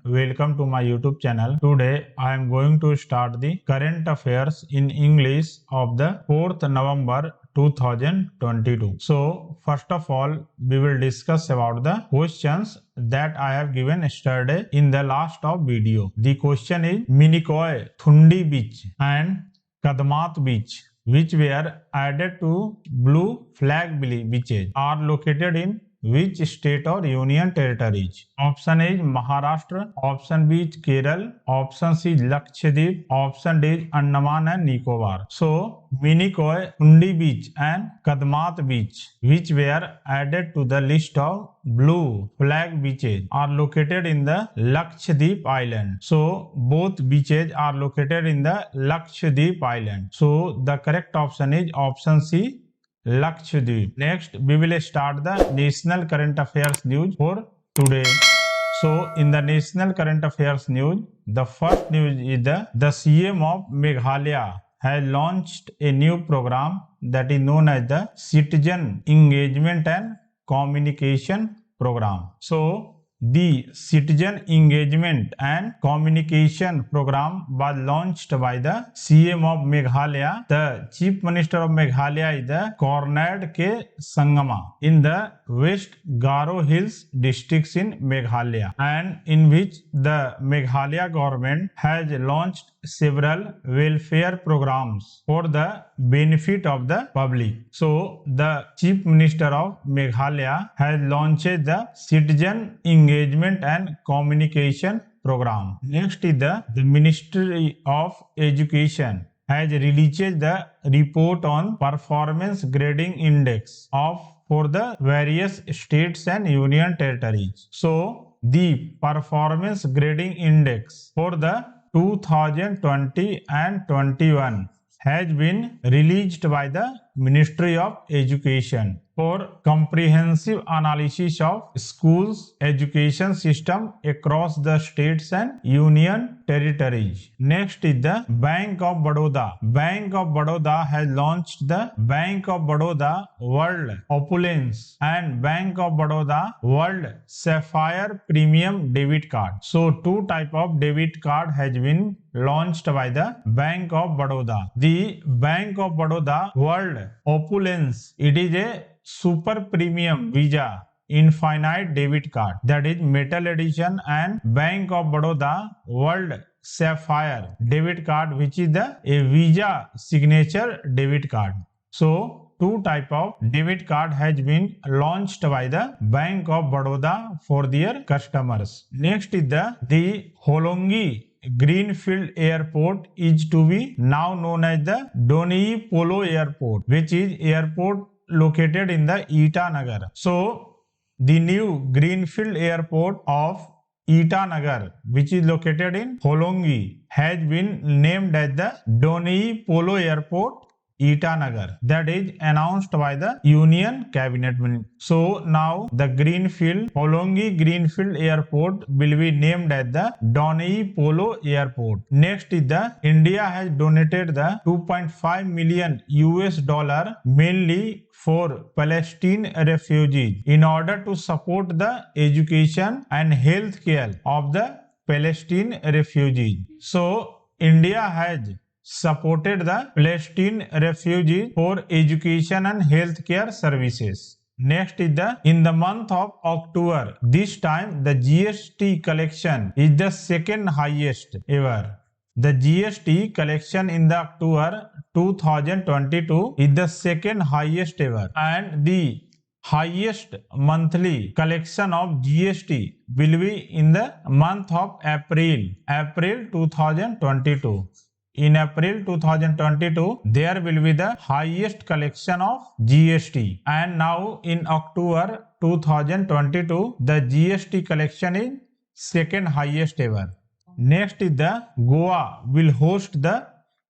welcome to my YouTube channel. Today I am going to start the current affairs in English of the 4th November 2022. So first of all, we will discuss about the questions that I have given yesterday in the last of video. The question is Minicoy, Thundi Beach and Kadmat Beach, which were added to blue flag beaches, are located in which state or union territories? Option A is Maharashtra, option B is Kerala, option C is Lakshadweep, option D is Andaman and Nicobar. So, Minicoy, Thundi Beach and Kadmat Beach, which were added to the list of blue flag beaches, are located in the Lakshadweep Island. So, both beaches are located in the Lakshadweep Island. So, the correct option is option C, Lakshadweep. Next, we will start the national current affairs news for today. So, in the national current affairs news, the first news is the CM of Meghalaya has launched a new program that is known as the Citizen Engagement and Communication Program. So, the Citizen Engagement and Communication Program was launched by the CM of Meghalaya. The Chief Minister of Meghalaya is the Conrad K. Sangma in the West Garo Hills districts in Meghalaya, and in which the Meghalaya government has launched several welfare programs for the benefit of the public. So, the Chief Minister of Meghalaya has launched the Citizen Engagement and Communication Program. Next is the Ministry of Education has released the report on performance grading index for the various states and union territories. So, the performance grading index for the 2020 and 21 has been released by the Ministry of Education for comprehensive analysis of schools education system across the states and union territories. Next is the Bank of Baroda. Bank of Baroda has launched the Bank of Baroda World Opulence and Bank of Baroda World Sapphire Premium Debit Card. So, two type of debit card has been launched by the Bank of Baroda. The Bank of Baroda World Opulence, it is a super premium Visa infinite debit card, that is metal edition, and Bank of Baroda World Sapphire debit card, which is a Visa signature debit card. So, two type of debit card has been launched by the Bank of Baroda for their customers. Next is the Holongi Greenfield Airport is to be now known as the Donyi Polo Airport, which is airport located in the Itanagar. So, the new Greenfield Airport of Itanagar, which is located in Holongi, has been named as the Donyi Polo Airport, Itanagar. That is announced by the Union Cabinet. So now the Holongi Greenfield Airport will be named as the Donyi Polo Airport. Next is India has donated the $2.5 million mainly for Palestine refugees in order to support the education and health care of the Palestine refugees. So India has supported the Palestine refugees for education and healthcare services. Next is in the month of October, this time the GST collection is the second highest ever. The GST collection in the October 2022 is the second highest ever, and the highest monthly collection of GST will be in the month of April 2022. In April 2022, there will be the highest collection of GST, and now in October 2022, the GST collection is second highest ever. Next is Goa will host the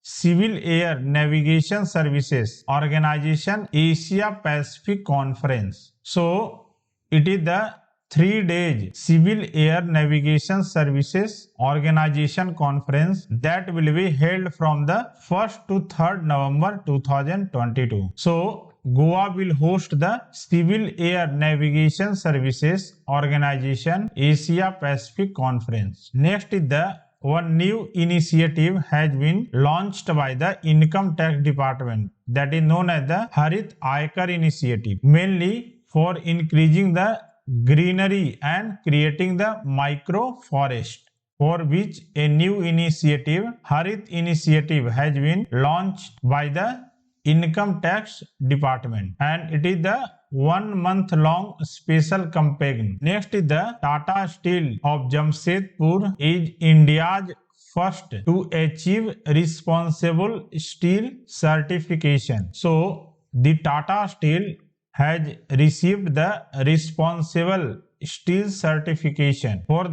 Civil Air Navigation Services Organization Asia Pacific Conference. So, it is the 3 days Civil Air Navigation Services Organization Conference that will be held from the 1st to 3rd November 2022. So, Goa will host the Civil Air Navigation Services Organization Asia Pacific Conference. Next is the one new initiative has been launched by the Income Tax Department, that is known as the Harit Aykar Initiative, mainly for increasing the greenery and creating the micro forest, for which a new initiative, Harit Initiative, has been launched by the Income Tax Department, and it is the 1 month long special campaign. Next is the Tata Steel of Jamshedpur is India's first to achieve responsible steel certification. So the Tata Steel has received the responsible steel certification for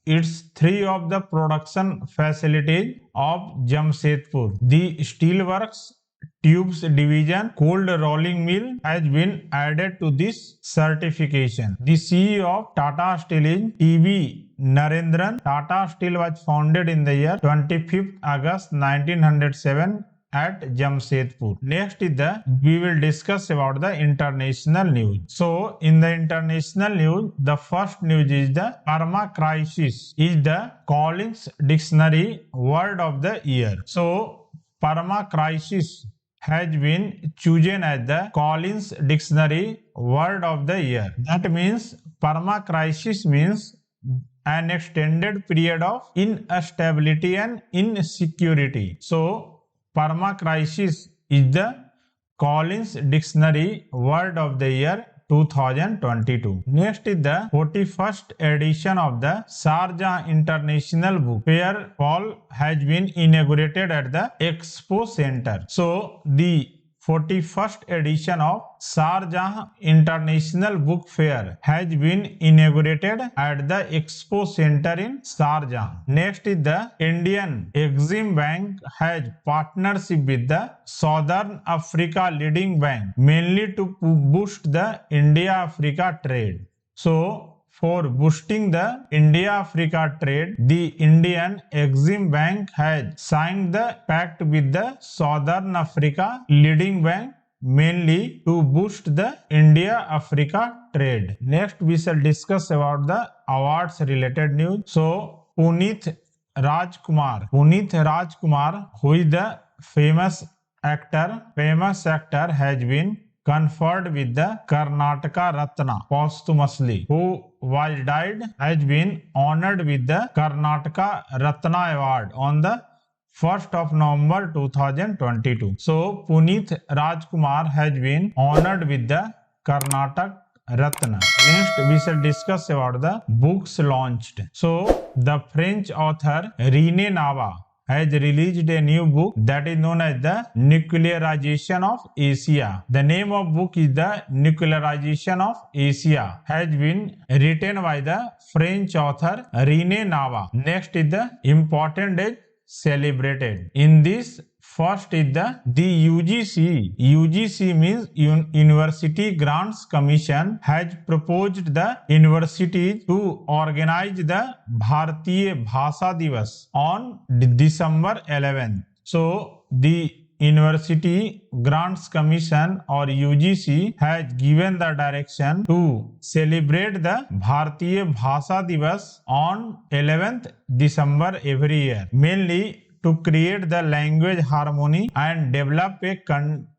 its three of the production facilities of Jamshedpur. The steelworks, tubes division, cold rolling mill has been added to this certification. The CEO of Tata Steel is T.V. Narendran. Tata Steel was founded in the year 25th August 1907 at Jamshedpur. Next is we will discuss about the international news. So in the international news, the first news is the perma crisis is the Collins Dictionary word of the year. So perma crisis has been chosen as the Collins Dictionary word of the year. That means perma crisis means an extended period of instability and insecurity. So perma crisis is the Collins Dictionary word of the year 2022. Next is the 41st edition of the Sharjah International Book Fair Hall has been inaugurated at the Expo Center. So the 41st edition of Sharjah International Book Fair has been inaugurated at the Expo Center in Sharjah. Next is the Indian Exim Bank has partnership with the Southern Africa Leading Bank, mainly to boost the India-Africa trade. So for boosting the India-Africa trade, the Indian Exim Bank has signed the pact with the Southern Africa Leading Bank, mainly to boost the India-Africa trade. Next, we shall discuss about the awards related news. So, Puneeth Rajkumar, who is the famous actor, has been conferred with the Karnataka Ratna posthumously. Who was died has been honored with the Karnataka Ratna Award on the 1st of November 2022. So Puneeth Rajkumar has been honored with the Karnataka Ratna. Next, we shall discuss about the books launched. So the French author Rene Nava has released a new book that is known as the Nuclearization of Asia. The name of book is the Nuclearization of Asia, has been written by the French author Rene Nava. Next is the important date celebrated. In this, first is the UGC. UGC means University Grants Commission has proposed the universities to organize the Bharatiya Bhasha Divas on December 11th. So the University Grants Commission or UGC has given the direction to celebrate the Bharatiya Bhasha Divas on 11th December every year, mainly to create the language harmony and develop a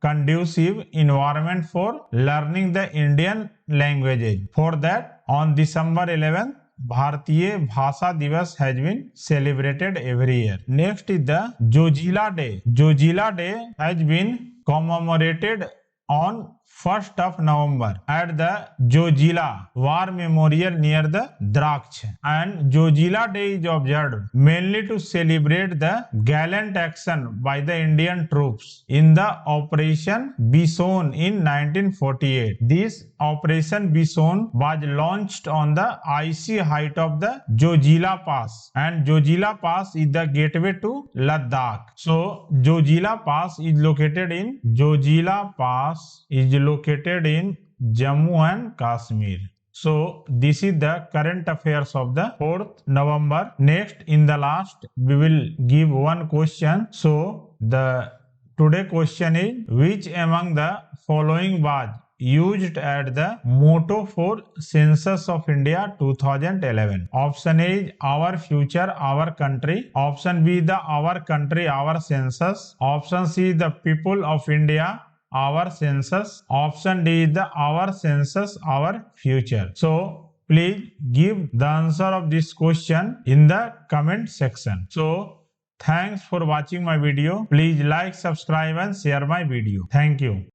conducive environment for learning the Indian languages. For that, on December 11th, Bharatiya Bhasha Divas has been celebrated every year. Next is the Zojila Day. Zojila Day has been commemorated on 1st of November at the Zojila War Memorial near the Draksh. And Zojila Day is observed mainly to celebrate the gallant action by the Indian troops in the Operation Bison in 1948. This Operation Bison was launched on the icy height of the Zojila Pass, and Zojila Pass is the gateway to Ladakh. So Zojila Pass is located in Jammu and Kashmir. So this is the current affairs of the 4th November. Next, in the last, we will give one question. So the Today question is, which among the following was used at the motto for Census of India 2011? Option A is our future, our country. Option B, the our country, our census. Option C, the people of India, our census. Option D is the our census, our future. So please give the answer of this question in the comment section. So thanks for watching my video. Please like, subscribe and share my video. Thank you.